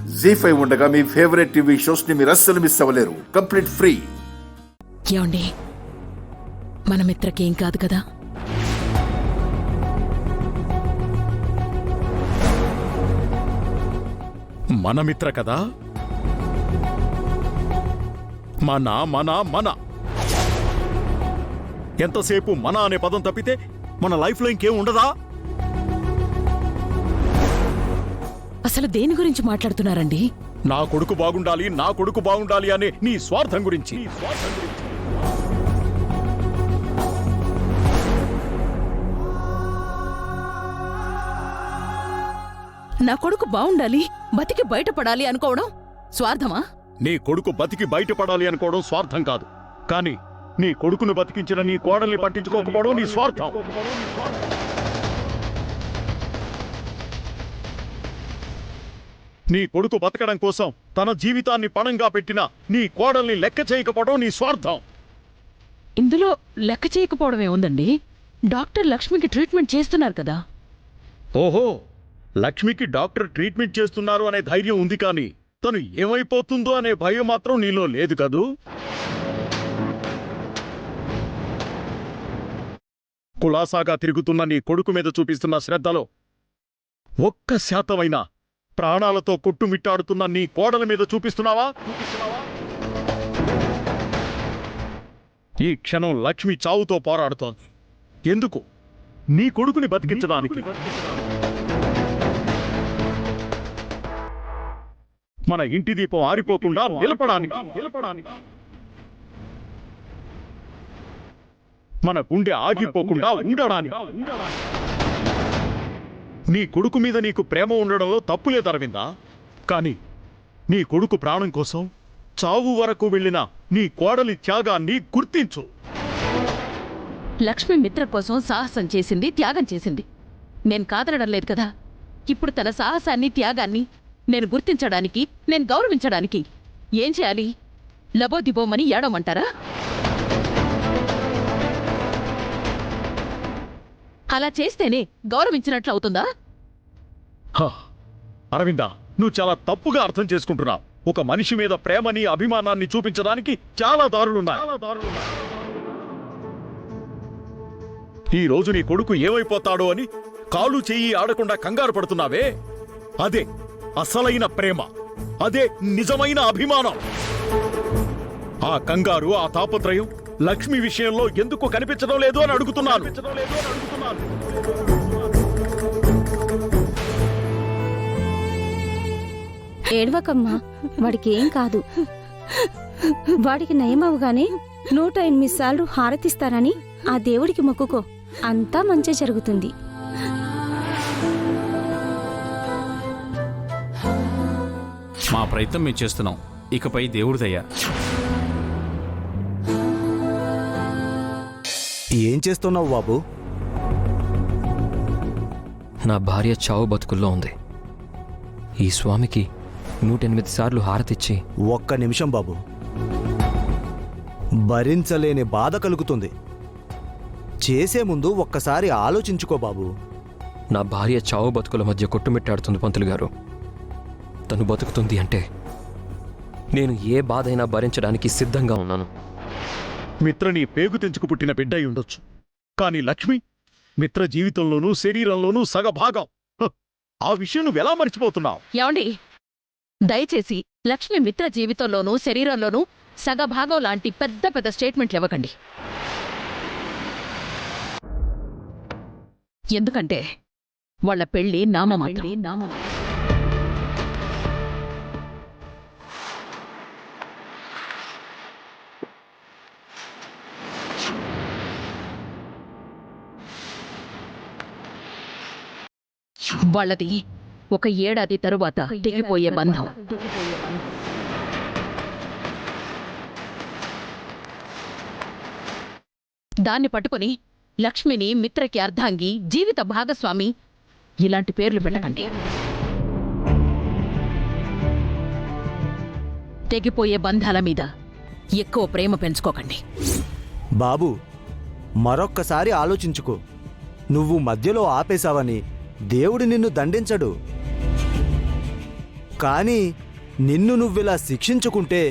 జీ5 ఉండగా మీ favourite TV shows ని మీరు అస్సలు మిస్ అవ్వలేరు. Complete free. ఏమండి, మన మిత్రకేం కాదు కదా? మన మిత్ర కదా. మన మన మన ఎంతసేపు మన అనే పదం తప్పితే మన లైఫ్లో ఇంకేం ఉండదా? అసలు దేని గురించి మాట్లాడుతున్నారండి? నా కొడుకు బాగుండాలి, నా కొడుకు బాగుండాలి అనే నీ స్వార్థం గురించి. నా కొడుకు బావుండాలి, బతికి బయటపడాలి అనుకోవడం స్వార్థమా? నీ కొడుకు బతికి బయటపడాలి అనుకోవడం స్వార్థం కాదు, కానీ నీ కొడుకును బతికించిన నీ కోడల్ని పట్టించుకోకపోవడం నీ స్వార్థం. నీ కొడుకు బతకడం కోసం తన జీవితాన్ని పణంగా పెట్టిన నీ కోడల్ని లెక్క చేయకపోవడం నీ స్వార్థం. ఇందులో లెక్క చేయకపోవడమే ఉందండి. డాక్టర్ లక్ష్మికి ట్రీట్మెంట్ చేస్తున్నారు కదా. ఓహో, లక్ష్మికి డాక్టర్ ట్రీట్మెంట్ చేస్తున్నారు అనే ధైర్యం ఉంది, కానీ తను ఏమైపోతుందో అనే భయం మాత్రం నీలో లేదు కదూ. కులాసాగా తిరుగుతున్న నీ కొడుకు మీద చూపిస్తున్న శ్రద్ధలో 1% ప్రాణాలతో కొట్టుమిట్టాడుతున్న నీ కోడల మీద చూపిస్తున్నావా? ఈ క్షణం లక్ష్మి చావుతో పోరాడుతోంది. ఎందుకు? నీ కొడుకుని బతికించడానికి. మన ఇంటి దీపం ఆరిపోకుండా నిలపడానికి. మన గుండె ఆగిపోకుండా ఉండడానికి. నీ కొడుకు మీద నీకు ప్రేమ ఉండడంలో తప్పులేదు అరవిందా, కానీ నీ కొడుకు ప్రాణం కోసం చావు వరకు వెళ్ళిన నీ కోడలి త్యాగాన్ని గుర్తించు. లక్ష్మి మిత్ర కోసం సాహసం చేసింది, త్యాగం చేసింది. నేను కాదనడం లేదు కదా. ఇప్పుడు తన సాహసాన్ని, త్యాగాన్ని నేను గుర్తించడానికి, నేను గౌరవించడానికి ఏం చేయాలి? లబోదిబోమని ఏడమంటారా? అలా చేస్తేనే గౌరవించినట్లు అవుతుందా? అరవిందా, నువ్వు చాలా తప్పుగా అర్థం చేసుకుంటున్నావు. ఒక మనిషి మీద ప్రేమని, అభిమానాన్ని చూపించడానికి చాలా దారులున్నాయి. ఈ రోజు నీ కొడుకు ఏమైపోతాడో అని కాలు చెయ్యి ఆడకుండా కంగారు పడుతున్నావే, అదే అసలైన ప్రేమ, అదే నిజమైన అభిమానం. ఆ కంగారు, ఆ తాపత్రయం లక్ష్మి విషయంలో ఎందుకు కనిపించడం లేదు అని అడుగుతున్నాను. ఏడవకమ్మా, వాడికి ఏం కాదు. వాడికి నయమవగానే 108 సార్లు హారతిస్తారని ఆ దేవుడికి మొక్కుకో, అంతా మంచి జరుగుతుంది. మా ప్రయత్నం మేము చేస్తున్నాం, ఇకపై దేవుడిదయ్యా. ఏం చేస్తున్నావు బాబు? నా భార్య చావు బతుకుల్లో ఉంది. ఈ స్వామికి 108 సార్లు హారతిచ్చి. ఒక్క నిమిషం బాబు, భరించలేని బాధ కలుగుతుంది. చేసే ముందు ఒక్కసారి ఆలోచించుకో బాబు. నా భార్య చావు బతుకుల మధ్య కొట్టుమిట్టాడుతుంది పంతులు గారు. తను బతుకుతుంది అంటే నేను ఏ బాధైనా భరించడానికి సిద్ధంగా ఉన్నాను. మిత్ర నీ పేగు తెంచుకు పుట్టిన బిడ్డ అయి ఉండొచ్చు, కానీ లక్ష్మి మిత్ర జీవితంలోనూ శరీరంలోనూ సగభాగం. ఆ విషయం నువ్వెలా మర్చిపోతున్నావు? ఏమండి, దయచేసి లక్ష్మి మిత్ర జీవితంలోనూ శరీరంలోనూ సగభాగం లాంటి పెద్ద పెద్ద స్టేట్మెంట్లు ఇవ్వకండి. ఎందుకంటే వాళ్ళ పెళ్లి నామమాత్రం. వాళ్ళది 1 ఏడాది తరువాత తెగిపోయే బంధం. దాన్ని పట్టుకుని లక్ష్మిని మిత్రకి అర్ధాంగి, జీవిత భాగస్వామి ఇలాంటి పేర్లు పెట్టకండి. తెగిపోయే బంధాల మీద ఎక్కువ ప్రేమ పెంచుకోకండి. బాబు, మరొక్కసారి ఆలోచించుకో. నువ్వు మధ్యలో ఆపేశావని దేవుడు నిన్ను దండించడు. కానీ నిన్ను నువ్విలా శిక్షించుకుంటే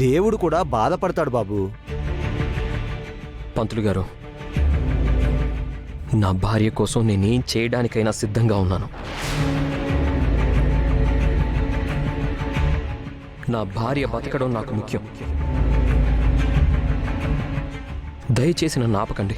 దేవుడు కూడా బాధపడతాడు బాబు. పంతులు గారు, నా భార్య కోసం నేనేం చేయడానికైనా సిద్ధంగా ఉన్నాను. నా భార్య బతకడం నాకు ముఖ్యం. దయచేసి నన్ను ఆపకండి.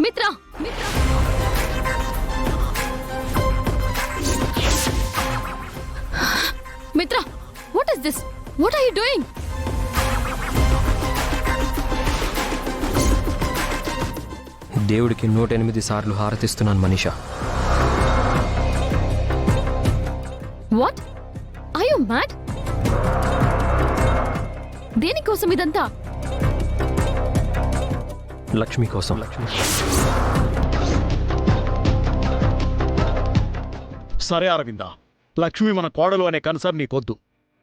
Mitra, Mitra, what is this? What are you doing? దేవుడికి 108 సార్లు హారతిస్తున్నాను Manisha. What? Are you mad? దేనికోసం ఇదంతా? లక్ష్మి కోసం. సరే అరవింద, లక్ష్మి మన కోడలు అనే కన్సర్న్ నీకొద్దు.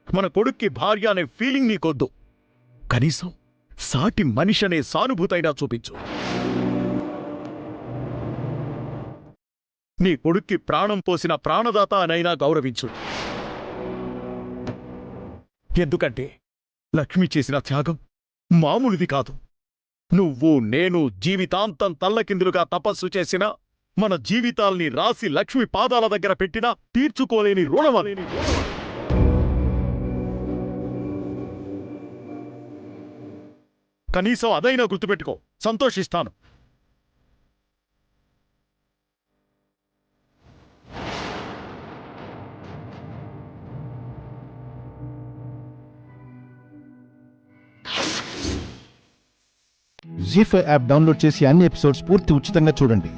మన కొడుక్కి భార్య అనే ఫీలింగ్ నీకొద్దు. కనీసం సాటి మనిషి అనే సానుభూతైనా చూపించు. నీ కొడుక్కి ప్రాణం పోసిన ప్రాణదాత అనైనా గౌరవించు. ఎందుకంటే లక్ష్మి చేసిన త్యాగం మామూలుది కాదు. నువ్వు నేను జీవితాంతం తల్లకిందులుగా తపస్సు చేసినా, మన జీవితాల్ని రాసి లక్ష్మి పాదాల దగ్గర పెట్టినా తీర్చుకోలేని రుణమని. కనీసం అదైనా గుర్తుపెట్టుకో. సంతోషిస్తాను. జీ5 యాప్ డౌన్లోడ్ చేసి అన్ని ఎపిసోడ్స్ పూర్తి ఉచితంగా చూడండి.